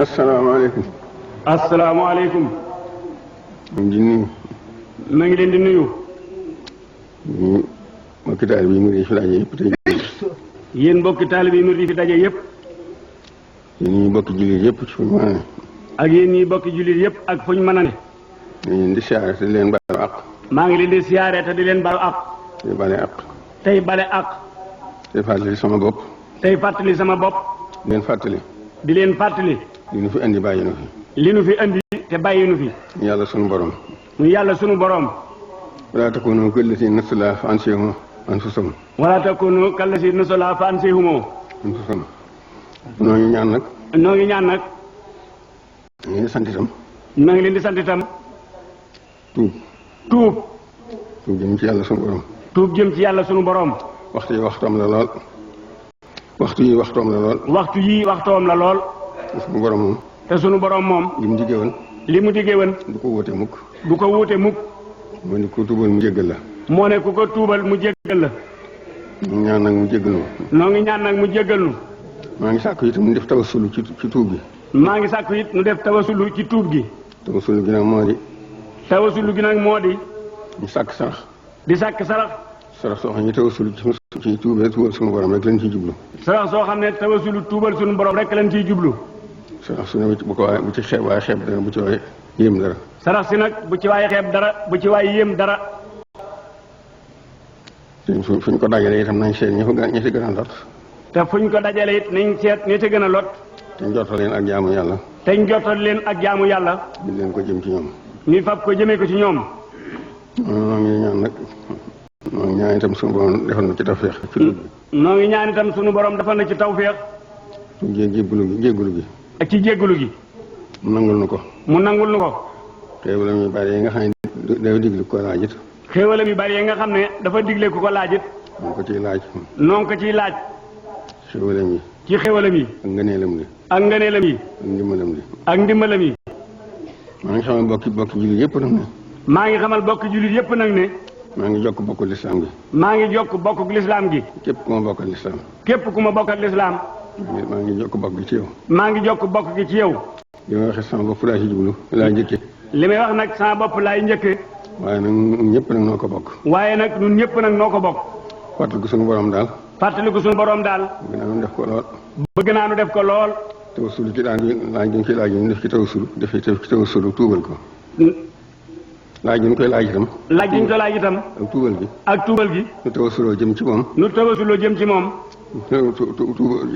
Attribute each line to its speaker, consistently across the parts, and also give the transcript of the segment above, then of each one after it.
Speaker 1: asalaamaaleykum.
Speaker 2: asalaamaaleykum.
Speaker 1: di nuyu.
Speaker 2: ma ngi leen di nuyu.
Speaker 1: ñu mbokki taalibe yi murid yi fi daje yëpp tey.
Speaker 2: yéen mbokki taalibe yi murid yi fi daje yëpp.
Speaker 1: yéen ñi bokki jullit yëpp ci fu ñu mën a ne.
Speaker 2: ak yéen ñi bokki jullit yëpp ak fu ñu mën a ne.
Speaker 1: ñu leen di siyaare te di leen baalu àq.
Speaker 2: maa ngi leen di siyaare te di leen baalu àq.
Speaker 1: tey bale àq.
Speaker 2: tey bale àq.
Speaker 1: tey fàttali sama bopp.
Speaker 2: tey fàttali sama bopp.
Speaker 1: di leen fàttali.
Speaker 2: di leen fàttali.
Speaker 1: li nu fi andi bàyyi nu fi.
Speaker 2: li nu fi andi te bàyyi nu fi.
Speaker 1: yàlla sunu borom.
Speaker 2: mu yàlla sunu borom.
Speaker 1: wala takunu kallati nasulaa fa ansahum anfusahum.
Speaker 2: wala takunu kallati nasulaa fa ansahum
Speaker 1: anfusahum. noo ngi ñaan nag.
Speaker 2: noo ngi ñaan nag.
Speaker 1: ñu ngi sant itam.
Speaker 2: maa ngi leen di sant itam.
Speaker 1: tuub.
Speaker 2: tuub.
Speaker 1: tuub jëm ci yàlla sunu borom.
Speaker 2: tuub jëm ci yàlla sunu borom.
Speaker 1: waxtu yi waxtoom la lool. waxtu yi waxtoom la lool.
Speaker 2: waxtu yi waxtoom la lool.
Speaker 1: sunu borom moom.
Speaker 2: te sunu borom moom.
Speaker 1: li mu diggee woon.
Speaker 2: li mu diggee woon.
Speaker 1: du ko wóote mukk.
Speaker 2: du ko wuute mukk.
Speaker 1: moo ne ku tuubal mu jéggal la.
Speaker 2: moo ne ku ko tuubal mu jéggal la.
Speaker 1: ñu ñaan nag mu jéggal nu.
Speaker 2: noo ngi ñaan nag mu jéggal nu.
Speaker 1: maa ngi sàkku itam mu def tawasulu ci tuub gi.
Speaker 2: maa ngi sàkku it nu def tawasulu ci tuub gi.
Speaker 1: tawasulu gi nag moo di.
Speaker 2: tawasulu gi nag moo di.
Speaker 1: ñu sàkk sarax.
Speaker 2: di sàkk sarax.
Speaker 1: sarax soo xam ne tawasulu ci tuubal suñu borom rek lañ ciy jublu.
Speaker 2: sarax soo xam ne tawasulu tuubal suñu borom rek lañ ciy jublu.
Speaker 1: sarax su ne bu ko waaye bu ci xeeb waaye xeeb dara bu ci waaye yéem dara.
Speaker 2: sarax si nag bu ci waaye xeeb dara bu ci waaye yéem dara.
Speaker 1: fu ñu ko dajalee itam nañ seet ñi ci gën a lot.
Speaker 2: te fu ñu ko dajalee it nañ seet ñi ci gën a lot.
Speaker 1: te njortal leen ak jaamu yàlla.
Speaker 2: te njortal leen ak jaamu yàlla.
Speaker 1: di leen ko jëm ci ñoom.
Speaker 2: ñu fab ko jëmee ko ci ñoom.
Speaker 1: noo ngi ñaan nag. noo ngi ñaan itam suñu borom defal na ci tawfeex. ci tuub bi.
Speaker 2: noo ngi ñaan itam suñu borom defal na ci tawfeex.
Speaker 1: jéggulu gi.
Speaker 2: ak ci jéggulu gi.
Speaker 1: mu nangul nu ko.
Speaker 2: mu nangul nu ko.
Speaker 1: xéewalam yu bari yi nga xam ne dafa digle ko laajit.
Speaker 2: xéewalam yu bari yi nga xam ne dafa digle ku ko laajit.
Speaker 1: noo ko ciy laaj.
Speaker 2: noo ngi ko ciy laaj.
Speaker 1: xéewalam yi.
Speaker 2: ci xéewalam yi.
Speaker 1: ak ngëneelam li.
Speaker 2: ak ngëneelam yi.
Speaker 1: ak ndimbalam li.
Speaker 2: ak ndimbalam yi.
Speaker 1: maa ngi xamal bokki jullit yëpp nag ne.
Speaker 2: maa ngi xamal bokki jullit yëpp nag ne.
Speaker 1: maa ngi jokk bokku lislaam gi.
Speaker 2: maa ngi jokk bokku lislaam gi.
Speaker 1: képp ku ma bokkal lislaam.
Speaker 2: képp ku ma bokkal lislaam.
Speaker 1: maa ngi jokk bokk gi ci yow.
Speaker 2: maa ngi jokk bokk gi ci yow.
Speaker 1: li ma waxee sama bopp laa ci jublu laa njëkke.
Speaker 2: li may wax nag sama bopp laay njëkke.
Speaker 1: waaye nag ñun ñëpp nag noo ko bokk.
Speaker 2: waaye nag ñun ñëpp nag noo ko bokk.
Speaker 1: fàttaliku suñu borom daal.
Speaker 2: fàttaliku suñu borom daal.
Speaker 1: bëgg naa nu def ko lool.
Speaker 2: bëgg naa nu def ko lool.
Speaker 1: tawasulu ci laaj ñu ci laaj ñu def ci tawasulu def ci tawasulu tuubal ko. laaj ñu koy laaj itam.
Speaker 2: laaj ñu ko laaj itam.
Speaker 1: ak tuubal gi.
Speaker 2: ak tuubal gi.
Speaker 1: nu tawasuloo jëm ci moom.
Speaker 2: nu tawasuloo jëm ci moom.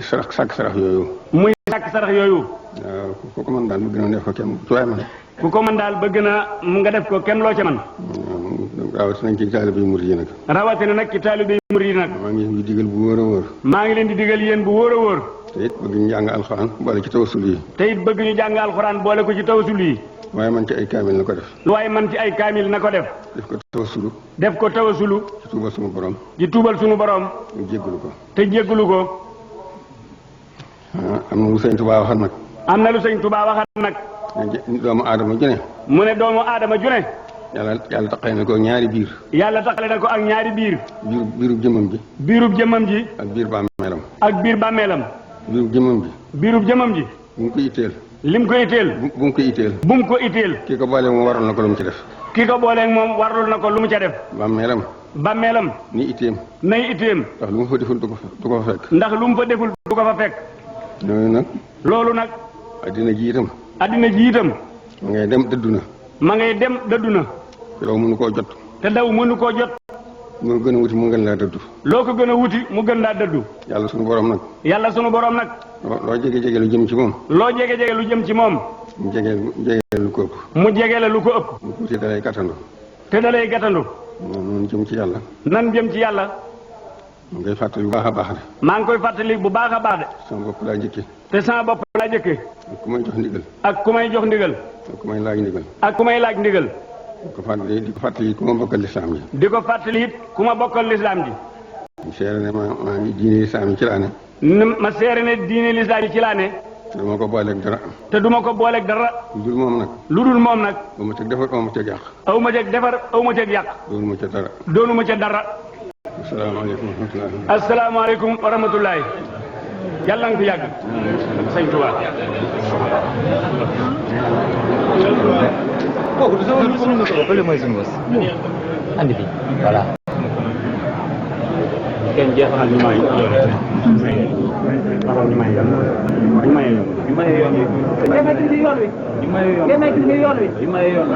Speaker 1: sarax sàkk sarax yooyu.
Speaker 2: muy sàkk sarax yooyu.
Speaker 1: waaw ku ko mën daal bëgg na def ko kenn ci waay man.
Speaker 2: ku ko mën daal bëgg na nga def ko kenn loo ca man.
Speaker 1: rawatina ci taalibe yu murid yi nag.
Speaker 2: rawatina nag ci taalibe yu murid yi nag.
Speaker 1: maa ngi leen di digal bu wóor a wóor.
Speaker 2: maa ngi leen di digal yéen bu wóor a wóor.
Speaker 1: te it bëgg ñu jàng alxuraan boole ci tawasul yi.
Speaker 2: te it bëgg ñu jàng alxuraan boole ko ci tawasul yi.
Speaker 1: waaye man ci ay kaamil na ko def.
Speaker 2: waaye man ci ay kaamil na ko def.
Speaker 1: def ko tawasulu.
Speaker 2: def ko tawasulu.
Speaker 1: ci tuubal suñu borom.
Speaker 2: di tuubal suñu borom.
Speaker 1: ñu jéggalu ko.
Speaker 2: te jéggalu ko.
Speaker 1: am na lu sëñ Tuubaa waxal nag.
Speaker 2: am na lu sëñ Tuubaa waxal nag.
Speaker 1: doomu aadama ju ne.
Speaker 2: mu ne doomu aadama ju ne.
Speaker 1: yàlla taqale na ko ñaari biir.
Speaker 2: yàlla taqale na ko ak ñaari biir.
Speaker 1: biirub jëmmam ji.
Speaker 2: biirub jëmmam ji.
Speaker 1: ak biir bàmmeelam.
Speaker 2: ak biir bàmmeelam.
Speaker 1: biirub jëmmam ji.
Speaker 2: biirub jëmmam ji.
Speaker 1: bu mu ko itteel.
Speaker 2: lim ko itteel.
Speaker 1: bu mu ko itteel.
Speaker 2: bu mu ko itteel.
Speaker 1: kii ko booleeg moom waral na ko lu mu ci def.
Speaker 2: kii ko booleeg moom warul na ko lu mu ca def.
Speaker 1: bàmmeelam.
Speaker 2: bàmmeelam.
Speaker 1: ni itteem.
Speaker 2: nay itteem.
Speaker 1: ndax lu mu fa deful du ko fa fekk.
Speaker 2: ndax lu mu fa deful du ko fa fekk.
Speaker 1: loolu nag.
Speaker 2: loolu nag.
Speaker 1: addina ji itam.
Speaker 2: addina ji itam.
Speaker 1: ma ngay dem dëddu na.
Speaker 2: ma ngay dem dëddu na.
Speaker 1: te daw mënu koo jot.
Speaker 2: te daw mënu koo jot.
Speaker 1: mu gën a wuti mu gën laa dëddu.
Speaker 2: loo ko gën a wuti mu gën laa dëddu.
Speaker 1: yàlla sunu borom nag.
Speaker 2: yàlla sunu borom nag.
Speaker 1: loo jege lu jëm ci moom.
Speaker 2: loo jege lu jëm ci moom.
Speaker 1: mu jege lu ko ëpp.
Speaker 2: mu jege la lu ko ëpp.
Speaker 1: mu tuuti dalay gàttandu.
Speaker 2: te dalay gàttandu.
Speaker 1: noonu jëm ci yàlla.
Speaker 2: nan jëm ci yàlla.
Speaker 1: mu ngay fàttali bu baax a baax de.
Speaker 2: maa ngi koy fàttali bu baax a baax de.
Speaker 1: sama bopp laa njëkkee.
Speaker 2: te sama bopp laa njëkkee.
Speaker 1: ak ku may jox ndigal.
Speaker 2: ak ku may jox ndigal.
Speaker 1: ak ku may laaj ndigal.
Speaker 2: ak ku may laaj ndigal.
Speaker 1: di ko fàttali ku ma bokkal lislaam ji.
Speaker 2: di ko fàttali it ku ma bokkal lislaam ji.
Speaker 1: mu seere ne maa ngi diine lislaam yi ci laa ne.
Speaker 2: ma seere ne diine lislaam yi ci laa ne.
Speaker 1: te duma ko booleeg dara.
Speaker 2: te duma ko booleeg dara.
Speaker 1: lu dul moom nag.
Speaker 2: lu dul moom nag.
Speaker 1: ba ma teg defar ba ma teg yàq.
Speaker 2: aw ma teg defar aw ma teg yàq.
Speaker 1: doonu ma ca dara.
Speaker 2: doonu ma ca dara.
Speaker 1: asalaamaaleykum wa rahmatulah.
Speaker 2: asalaamaaleykum wa rahmatulahi. yàlla nga fi yàgg. sëñ Tuubaa.
Speaker 3: kooku du sama bële mooy suñu bos. andi bi voilà.
Speaker 2: kenn jeexal ñu may yoon ñu may yoon ñu may yoon ñu may yoon ñu may yoon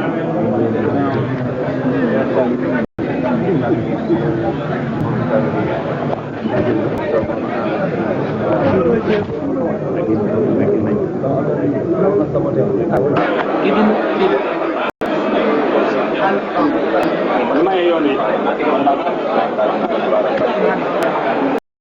Speaker 3: Even